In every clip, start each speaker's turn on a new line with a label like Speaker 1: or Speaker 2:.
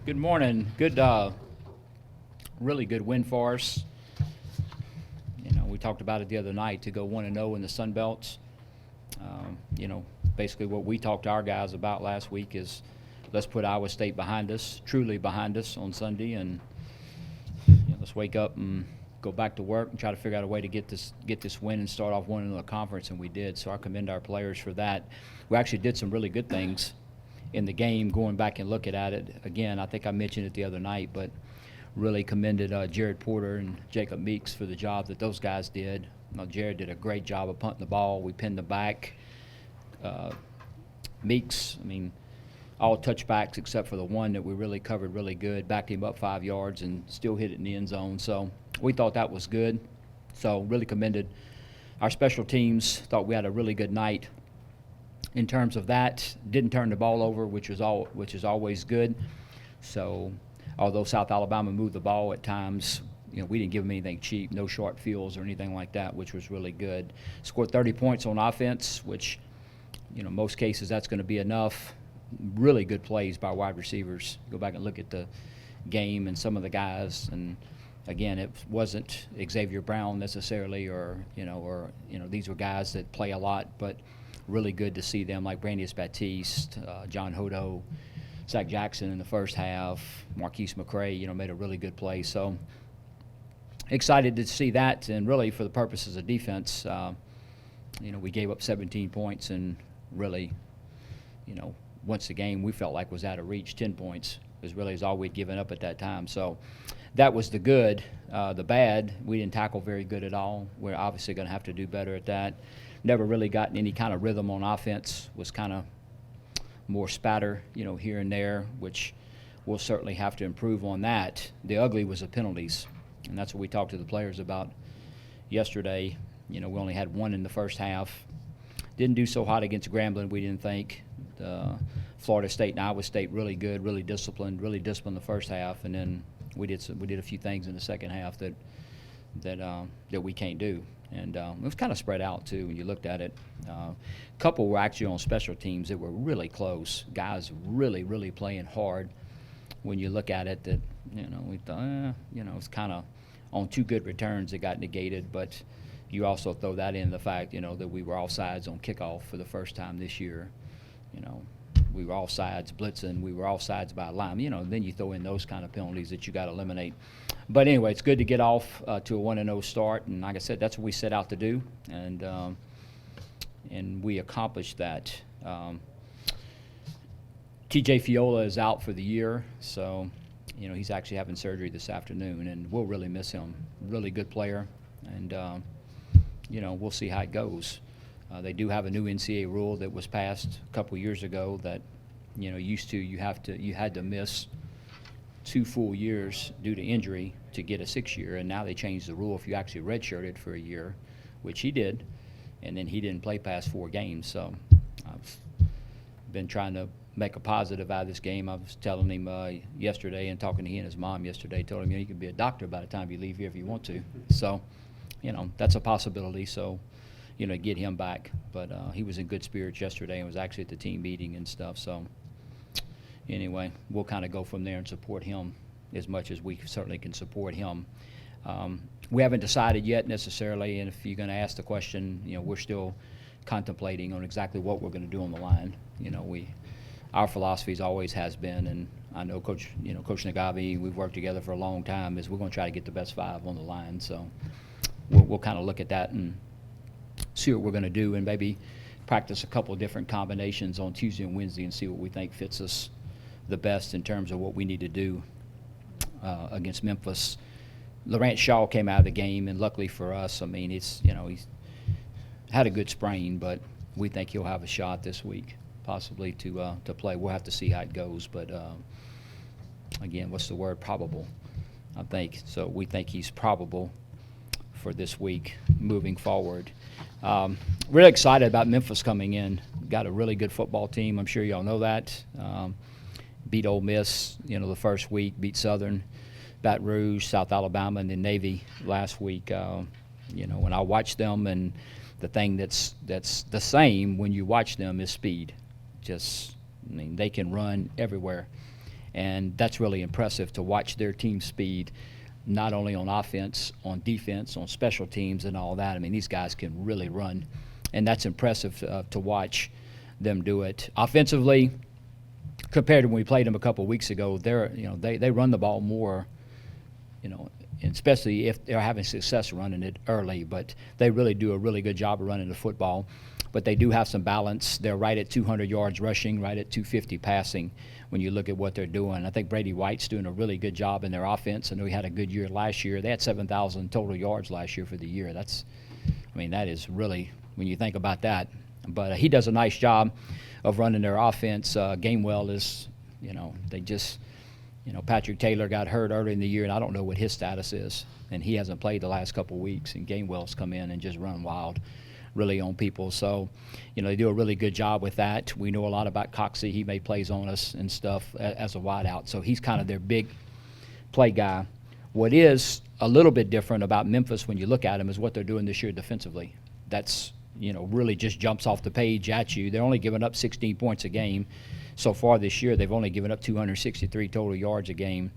Speaker 1: Good morning. Really good win for us. We talked about it the other night to go 1-0 in the Sun Belts. Basically what we talked to our guys about last week is let's put Iowa State behind us, truly behind us on Sunday, and let's wake up and go back to work and try to figure out a way to get this win and start off 1-0 the conference, and we did. So I commend our players for that. We actually did some really good things in the game, going back and looking at it. Again, I think I mentioned it the other night, but really commended Jared Porter and Jacob Meeks for the job that those guys did. Jared did a great job of punting the ball. We pinned them back. Meeks, all touchbacks except for the one that we really covered really good, backed him up 5 yards and still hit it in the end zone. So we thought that was good. So really commended our special teams. Thought we had a really good night in terms of that. Didn't turn the ball over, which is always good. So although South Alabama moved the ball at times, we didn't give them anything cheap, no short fields or anything like that, which was really good. Scored 30 points on offense, which, most cases that's going to be enough. Really good plays by wide receivers. Go back and look at the game and some of the guys, and again, it wasn't Xavier Brown necessarily, or these were guys that play a lot, but really good to see them, like Brandius Baptiste, John Hodo, Zach Jackson in the first half, Marquise McCray, made a really good play. So excited to see that, and really for the purposes of defense, we gave up 17 points, and really, once the game we felt like was out of reach, 10 points is all we'd given up at that time. So that was the good. The bad, we didn't tackle very good at all. We're obviously going to have to do better at that. Never really gotten any kind of rhythm on offense. Was kind of more spatter, here and there, which we'll certainly have to improve on that. The ugly was the penalties, and that's what we talked to the players about yesterday. We only had one in the first half. Didn't do so hot against Grambling, we didn't think. Florida State and Iowa State really good, really disciplined the first half, and then we did a few things in the second half that we can't do. And it was kind of spread out, too, when you looked at it. A couple were actually on special teams that were really close. Guys really, really playing hard. When you look at it, that, we thought, it's kind of on two good returns that got negated. But you also throw that in the fact, that we were offsides on kickoff for the first time this year. We were offsides blitzing. We were offsides by a line. Then you throw in those kind of penalties that you got to eliminate. But anyway, it's good to get off to a 1-0 start, and like I said, that's what we set out to do, and we accomplished that. T.J. Fiola is out for the year, so he's actually having surgery this afternoon, and we'll really miss him. Really good player, and we'll see how it goes. They do have a new NCAA rule that was passed a couple years ago that you had to miss 2 full years due to injury to get a 6-year, and now they changed the rule if you actually redshirted for a year, which he did, and then he didn't play past 4 games. So I've been trying to make a positive out of this game. I was telling him yesterday, and talking to he and his mom yesterday, told him you could be a doctor by the time you leave here if you want to. So that's a possibility. So get him back. But he was in good spirits yesterday and was actually at the team meeting and stuff. So anyway, we'll kind of go from there and support him as much as we certainly can support him. We haven't decided yet necessarily, and if you're going to ask the question, we're still contemplating on exactly what we're going to do on the line. Our philosophy always has been, and I know Coach Nagavi, we've worked together for a long time, is we're going to try to get the best 5 on the line. So we'll kind of look at that and see what we're going to do, and maybe practice a couple of different combinations on Tuesday and Wednesday and see what we think fits us the best in terms of what we need to do against Memphis. Laurent Shaw came out of the game, and luckily for us, he's had a good sprain, but we think he'll have a shot this week possibly to play. We'll have to see how it goes, but again, what's the word? Probable, I think. So we think he's probable for this week moving forward. Really excited about Memphis coming in. Got a really good football team. I'm sure y'all know that. Beat Ole Miss, the first week. Beat Southern, Baton Rouge, South Alabama, and then Navy last week. When I watch them, and the thing that's the same when you watch them is speed. They can run everywhere. And that's really impressive to watch their team speed, not only on offense, on defense, on special teams and all that. I mean, these guys can really run, and that's impressive to watch them do it. Offensively, compared to when we played them a couple of weeks ago, they run the ball more, and especially if they're having success running it early. But they really do a really good job of running the football. But they do have some balance. They're right at 200 yards rushing, right at 250 passing when you look at what they're doing. I think Brady White's doing a really good job in their offense. I know he had a good year last year. They had 7,000 total yards last year for the year. That is really, when you think about that. But he does a nice job of running their offense. Gainwell is, Patrick Taylor got hurt early in the year, and I don't know what his status is. And he hasn't played the last couple of weeks, and Gainwell's come in and just run wild really on people. So, they do a really good job with that. We know a lot about Coxie. He made plays on us and stuff as a wideout. So he's kind of their big play guy. What is a little bit different about Memphis when you look at them is what they're doing this year defensively. That's, really just jumps off the page at you. They're only giving up 16 points a game. So far this year, they've only given up 263 total yards a game.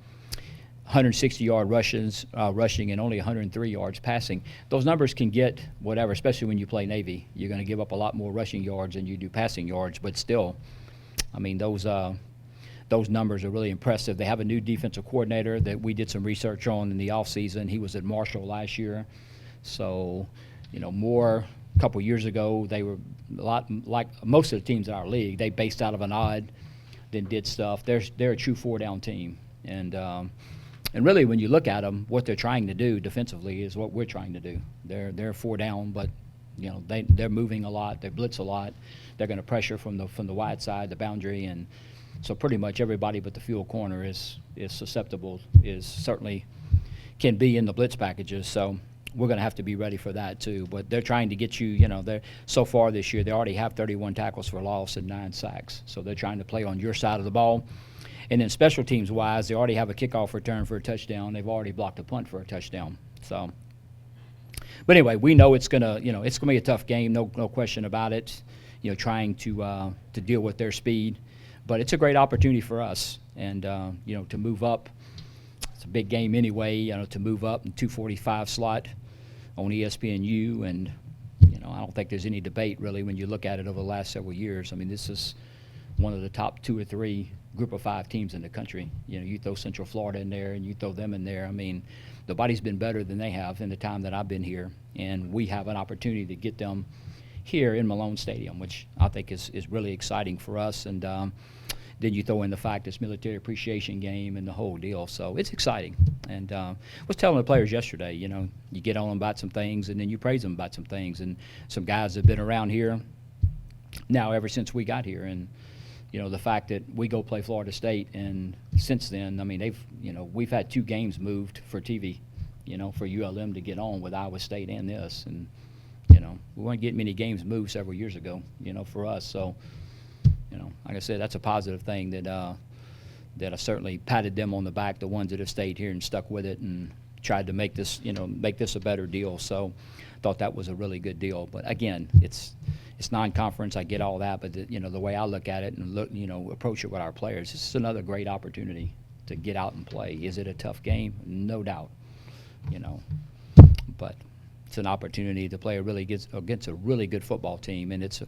Speaker 1: 160-yard rushing and only 103 yards passing. Those numbers can get whatever, especially when you play Navy. You're going to give up a lot more rushing yards than you do passing yards, but still, those numbers are really impressive. They have a new defensive coordinator that we did some research on in the offseason. He was at Marshall last year. So, a couple years ago, they were a lot like most of the teams in our league. They based out of an odd, then did stuff. They're a true four-down team. And really, when you look at them, what they're trying to do defensively is what we're trying to do. They're four down, but they're moving a lot. They blitz a lot. They're going to pressure from the wide side, the boundary, and so pretty much everybody but the field corner is susceptible. Is certainly can be in the blitz packages. So we're going to have to be ready for that too. But they're trying to get you. They're so far this year they already have 31 tackles for loss and 9 sacks. So they're trying to play on your side of the ball. And then special teams-wise, they already have a kickoff return for a touchdown. They've already blocked a punt for a touchdown. So, but anyway, we know it's gonna be a tough game, no question about it. Trying to deal with their speed, but it's a great opportunity for us, and to move up. It's a big game anyway. To move up in 245 slot on ESPNU, and I don't think there's any debate really when you look at it over the last several years. This is one of the top 2 or 3 group of 5 teams in the country. You throw Central Florida in there and you throw them in there. Nobody's been better than they have in the time that I've been here, and we have an opportunity to get them here in Malone Stadium, which I think is really exciting for us. And then you throw in the fact it's military appreciation game and the whole deal, so it's exciting. And I was telling the players yesterday, you get on them about some things and then you praise them about some things. And some guys have been around here now ever since we got here, and the fact that we go play Florida State, and since then, we've had 2 games moved for TV, for ULM to get on with Iowa State and this, and we weren't getting many games moved several years ago, for us. So, like I said, that's a positive thing that I certainly patted them on the back, the ones that have stayed here and stuck with it and tried to make this a better deal. So, thought that was a really good deal. But again, it's non-conference. I get all that, but the way I look at it and approach it with our players, this is another great opportunity to get out and play. Is it a tough game? No doubt, but it's an opportunity to play against a really good football team, and it's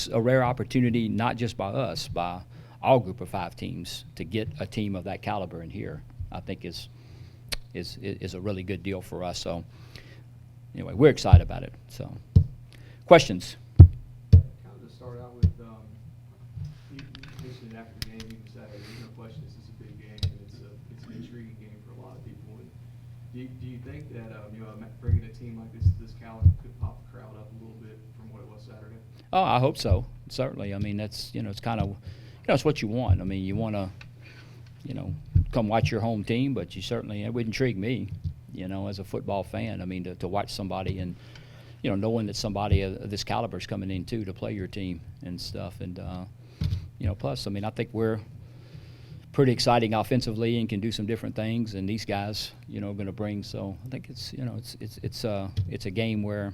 Speaker 1: a rare opportunity, not just by us, by all group of 5 teams, to get a team of that caliber in here. I think is a really good deal for us. So anyway, we're excited about it. So questions.
Speaker 2: Kind of to start out with, you mentioned after the game, you can say, there's no question this is a big game, and it's an intriguing game for a lot of people. And do you think that bringing a team like this caliber could pop the crowd up a little bit from what it was Saturday?
Speaker 1: Oh, I hope so. Certainly. That's it's kind of it's what you want. You want to come watch your home team, but you certainly, it would intrigue me, as a football fan. To watch somebody and knowing that somebody of this caliber is coming in too to play your team and stuff. And plus, I think we're pretty exciting offensively and can do some different things. And these guys, are going to bring. So I think it's a game where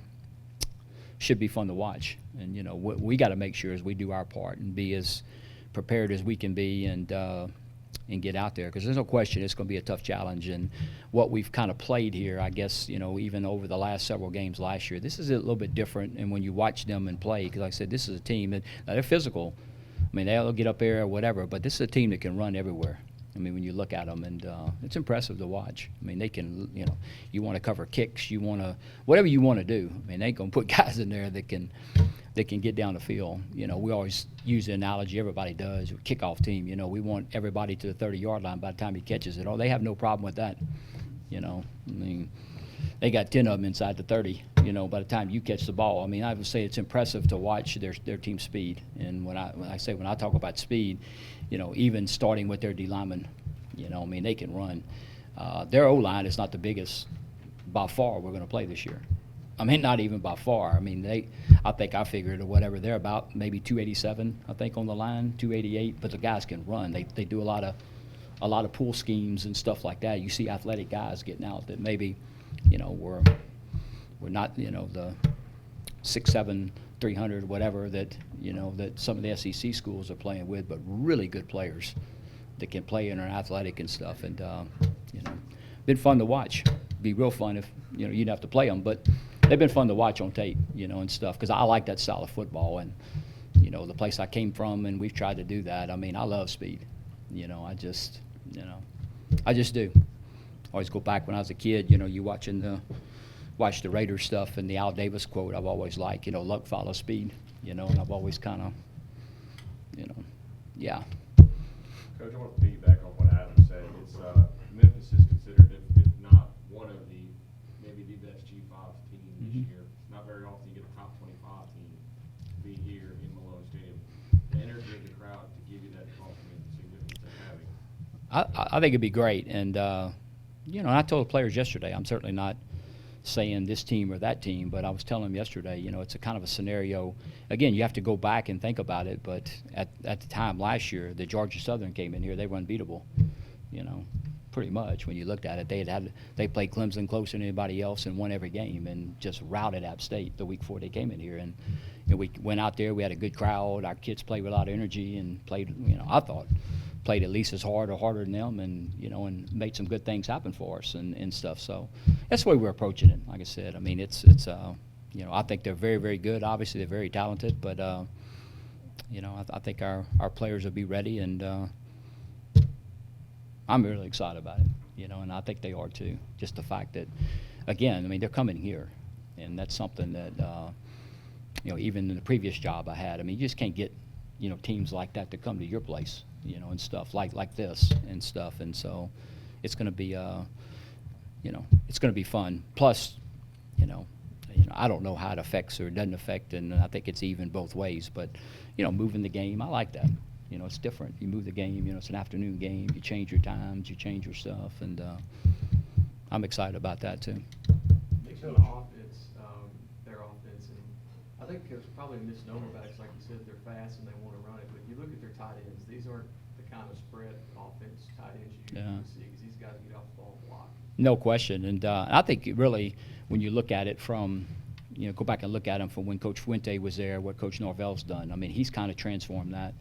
Speaker 1: should be fun to watch. And we got to make sure as we do our part and be as prepared as we can be, and and get out there, because there's no question it's going to be a tough challenge. And what we've kind of played here, I guess, even over the last several games last year, this is a little bit different. And when you watch them and play, because like I said, this is a team that they're physical. I mean, they'll get up there or whatever, but this is a team that can run everywhere. I mean, when you look at them, and it's impressive to watch. I mean, they can, you want to cover kicks, you want to, whatever you want to do. I mean, they going to put guys in there that can get down the field. We always use the analogy, everybody does, kickoff team. We want everybody to the 30-yard line by the time he catches it. Oh, they have no problem with that. I mean, they got 10 of them inside the 30, by the time you catch the ball. I mean, I would say it's impressive to watch their team speed. And when I talk about speed, even starting with their D linemen, I mean, they can run. Their O-line is not the biggest by far we're going to play this year. I mean, not even by far. I mean, I think I figured or whatever, they're about maybe 287, I think, on the line, 288, but the guys can run. They do a lot of pull schemes and stuff like that. You see athletic guys getting out that maybe, we're not, the 6'7", 300, whatever that, that some of the SEC schools are playing with, but really good players that can play and are athletic and stuff. And, been fun to watch. Be real fun if, you'd have to play them, but they've been fun to watch on tape, and stuff, because I like that style of football. And, the place I came from, and we've tried to do that. I mean, I love speed. I just do. Always go back when I was a kid, you watch the Raiders stuff and the Al Davis quote I've always liked, luck follows speed, and I've always kind of, yeah.
Speaker 3: Coach, I want to piggyback on what Adam said. It's Memphis is considered, if not one of maybe the best G5 team this year. It's not very often you get a top 25 team to be here in Malone Stadium. The energy of the crowd to give you that compliment, the significance of having.
Speaker 1: I think it'd be great, and I told the players yesterday, I'm certainly not saying this team or that team, but I was telling them yesterday, it's a kind of a scenario. Again, you have to go back and think about it, but at the time last year, the Georgia Southern came in here, they were unbeatable, pretty much. When you looked at it, they played Clemson closer than anybody else and won every game and just routed App State the week before they came in here. And we went out there, we had a good crowd, our kids played with a lot of energy and played, I thought, played at least as hard or harder than them, and and made some good things happen for us and stuff. So that's the way we're approaching it. Like I said, I mean, it's I think they're very, very good. Obviously, they're very talented, but I think our players will be ready, and I'm really excited about it. And I think they are too. Just the fact that, again, I mean, they're coming here, and that's something that even in the previous job I had, I mean, you just can't get teams like that to come to your place. And stuff like this and stuff. And so it's going to be, it's going to be fun. Plus, I don't know how it affects or doesn't affect, and I think it's even both ways. But, moving the game, I like that. It's different. You move the game, it's an afternoon game. You change your times, you change your stuff, and I'm excited about that too.
Speaker 2: Makes the offense, their offense, and I think there's probably a misnomer about it, 'cause like you said, they're fast and they want to run it. But you look at their tight ends; these aren't the kind of spread offense tight ends you usually see, because these guys get off the ball and block.
Speaker 1: No question, and I think really when you look at it from, go back and look at them from when Coach Fuente was there, what Coach Norvell's done. I mean, he's kind of transformed that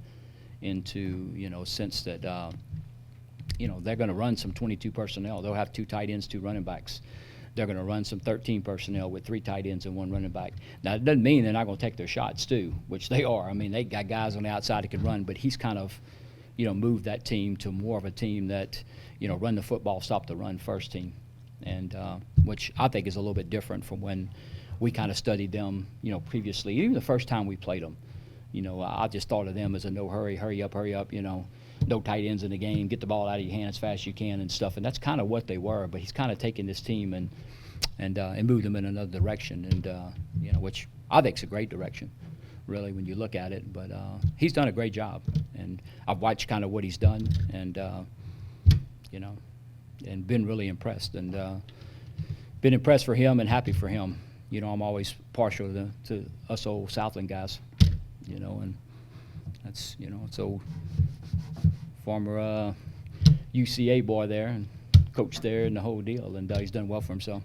Speaker 1: into a sense that they're going to run some 22 personnel. They'll have 2 tight ends, 2 running backs. They're going to run some 13 personnel with 3 tight ends and 1 running back. Now, it doesn't mean they're not going to take their shots too, which they are. I mean, they got guys on the outside that can run, but he's kind of, moved that team to more of a team that, run the football, stop the run first team, and which I think is a little bit different from when we kind of studied them, previously. Even the first time we played them, I just thought of them as a no hurry, hurry up, no tight ends in the game, get the ball out of your hand as fast as you can and stuff. And that's kind of what they were. But he's kind of taken this team and moved them in another direction, and which I think is a great direction, really, when you look at it. But he's done a great job, and I've watched kind of what he's done, and and been really impressed, and been impressed for him and happy for him. I'm always partial to us old Southland guys, and that's so former UCA boy there and coach there and the whole deal, and he's done well for himself.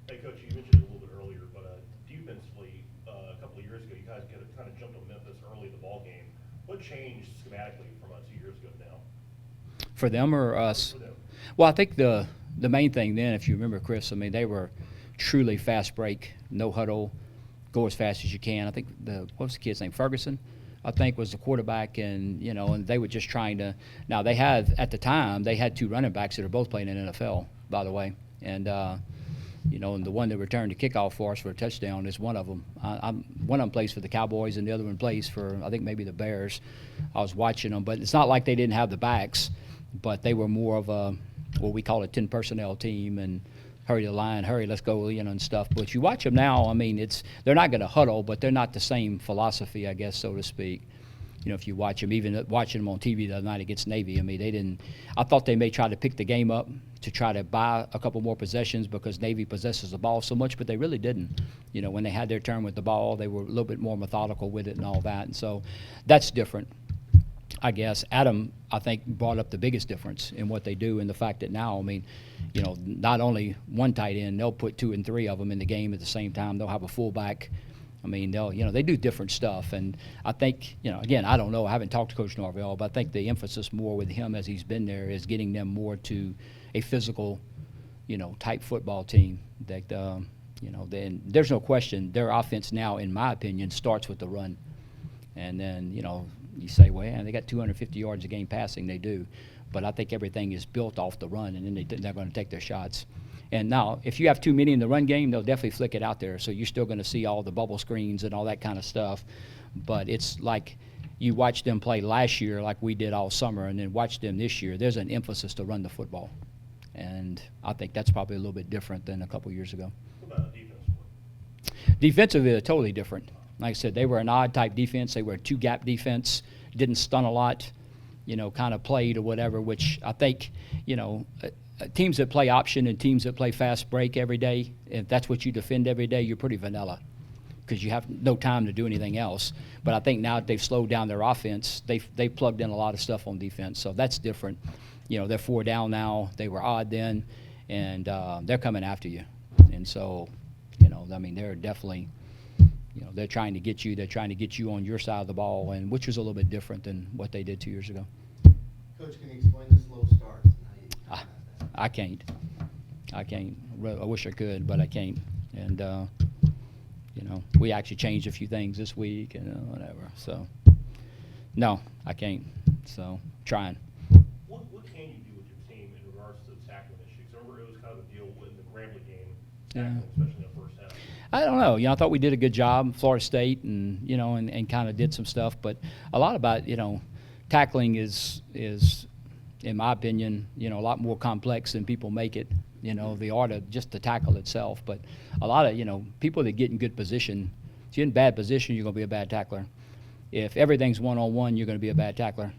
Speaker 4: Hey, Coach, you mentioned it a little bit earlier, but defensively, a couple of years ago, you guys kind of jumped on Memphis early in the ball game. What changed schematically from 2 years ago now?
Speaker 1: For them or us?
Speaker 4: For them.
Speaker 1: Well, I think the main thing then, if you remember, Chris, I mean, they were truly fast break, no huddle, go as fast as you can. I think what was the kid's name? Ferguson, I think, was the quarterback, and and they were just trying to. Now they had at the time they had two running backs that are both playing in the NFL, by the way, and and the one that returned the kickoff for us for a touchdown is one of them. One of them plays for the Cowboys, and the other one plays for, I think, maybe the Bears. I was watching them, but it's not like they didn't have the backs, but they were more of a, what we call a 10 personnel team, and hurry the line, hurry, let's go, and stuff. But you watch them now, I mean, they're not going to huddle, but they're not the same philosophy, I guess, so to speak. If you watch them, even watching them on TV the other night against Navy, I mean, I thought they may try to pick the game up to try to buy a couple more possessions because Navy possesses the ball so much, but they really didn't. When they had their turn with the ball, they were a little bit more methodical with it and all that. And so that's different, I guess. Adam, I think, brought up the biggest difference in what they do, and the fact that now, I mean, not only one tight end, they'll put 2 and 3 of them in the game at the same time. They'll have a fullback. I mean, they do different stuff, and I think, again, I don't know, I haven't talked to Coach Norvell, but I think the emphasis more with him as he's been there is getting them more to a physical, type football team. That, then there's no question their offense now, in my opinion, starts with the run, and then, you say, well, yeah, they got 250 yards a game passing, they do, but I think everything is built off the run, and then they're going to take their shots. And now, if you have too many in the run game, they'll definitely flick it out there. So you're still going to see all the bubble screens and all that kind of stuff. But it's like you watch them play last year like we did all summer, and then watch them this year. There's an emphasis to run the football. And I think that's probably a little bit different than a couple years ago.
Speaker 4: What about defense?
Speaker 1: Defensively, they're totally different. Like I said, they were an odd-type defense. They were a two-gap defense, didn't stun a lot, kind of played or whatever, which I think, teams that play option and teams that play fast break every day, if that's what you defend every day, you're pretty vanilla because you have no time to do anything else. But I think now that they've slowed down their offense, they've plugged in a lot of stuff on defense. So that's different. They're 4 down now. They were odd then, and they're coming after you. And so, I mean, they're definitely, they're trying to get you. They're trying to get you on your side of the ball, and which was a little bit different than what they did 2 years ago.
Speaker 5: Coach, can you explain the slow starts and how you combat that?
Speaker 1: I can't. I wish I could, but I can't. And, we actually changed a few things this week and whatever. So, no, I can't. So, trying.
Speaker 4: What can you do with your team in regards to the tackling issue? 'Cause I remember it was kind of a deal with the Grambling game, tackling, especially in the first half.
Speaker 1: I don't know. I thought we did a good job, Florida State, and and kind of did some stuff. But a lot about tackling is in my opinion, a lot more complex than people make it. The art of just the tackle itself. But a lot of people that get in good position. If you're in bad position, you're going to be a bad tackler. If everything's one-on-one, you're going to be a bad tackler.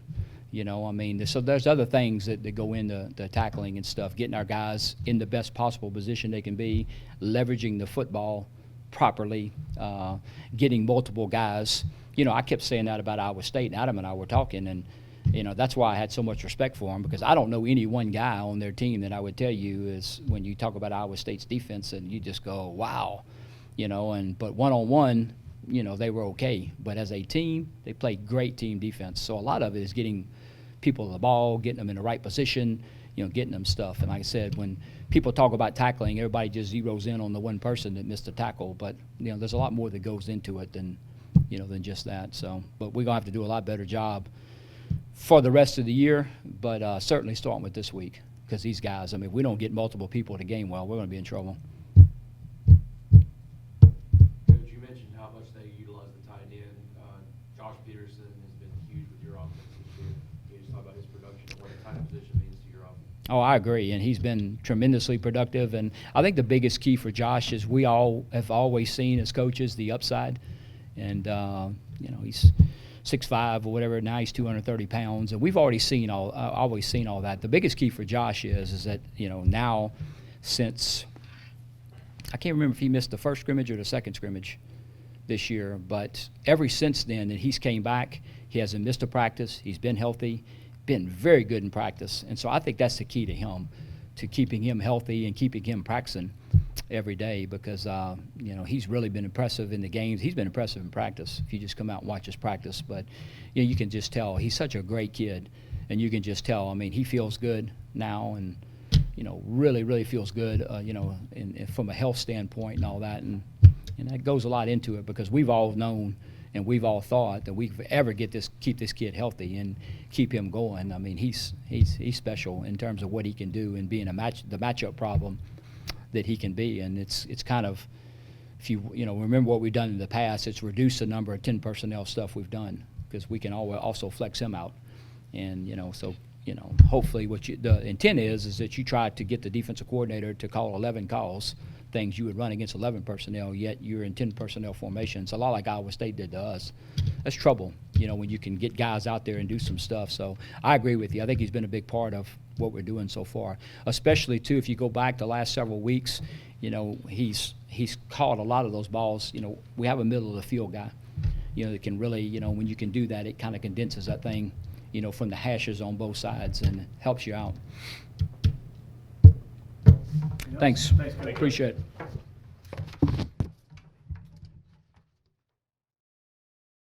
Speaker 1: I mean, so there's other things that go into the tackling and stuff, getting our guys in the best possible position they can be, leveraging the football properly, getting multiple guys. I kept saying that about Iowa State, and Adam and I were talking, and that's why I had so much respect for them, because I don't know any one guy on their team that I would tell you is when you talk about Iowa State's defense and you just go, wow, but one-on-one, they were okay. But as a team, they played great team defense. So a lot of it is getting people the ball, getting them in the right position, getting them stuff. And like I said, when people talk about tackling, everybody just zeroes in on the one person that missed a tackle. But, there's a lot more that goes into it than just that. So, but we're going to have to do a lot better job for the rest of the year, but certainly starting with this week, because these guys, I mean, if we don't get multiple people to game well, we're going to be in trouble.
Speaker 2: Coach, you mentioned how much they utilize the tight end. Josh Peterson has been huge with your offense this year. Can you just talk about his production and what the tight end position means to your offense?
Speaker 1: Oh, I agree, and he's been tremendously productive. And I think the biggest key for Josh is we all have always seen as coaches the upside, and he's 6'5" or whatever. Now he's 230 pounds, and we've already seen always seen all that. The biggest key for Josh is that now, since I can't remember if he missed the first scrimmage or the second scrimmage this year, but ever since then that he's came back, he hasn't missed a practice. He's been healthy, been very good in practice, and so I think that's the key to him, to keeping him healthy and keeping him practicing every day, because he's really been impressive in the games. He's been impressive in practice if you just come out and watch his practice. But you can just tell he's such a great kid, and you can just tell. I mean, he feels good now, and really feels good. From a health standpoint and all that, and that goes a lot into it because we've all known and we've all thought that we could ever keep this kid healthy and keep him going. I mean, he's special in terms of what he can do and being the matchup problem that he can be, and it's kind of, if you remember what we've done in the past, it's reduced the number of 10 personnel stuff we've done because we can also flex him out, and hopefully the intent is that you try to get the defensive coordinator to call 11 calls, things you would run against 11 personnel, yet you're in 10 personnel formations, a lot like Iowa State did to us. That's trouble, when you can get guys out there and do some stuff. So I agree with you. I think he's been a big part of what we're doing so far, especially too if you go back the last several weeks. He's caught a lot of those balls. We have a middle of the field guy, that can really, when you can do that, it kind of condenses that thing, from the hashes on both sides and helps you out. Thanks.
Speaker 4: Thanks, Coach.
Speaker 1: Appreciate it.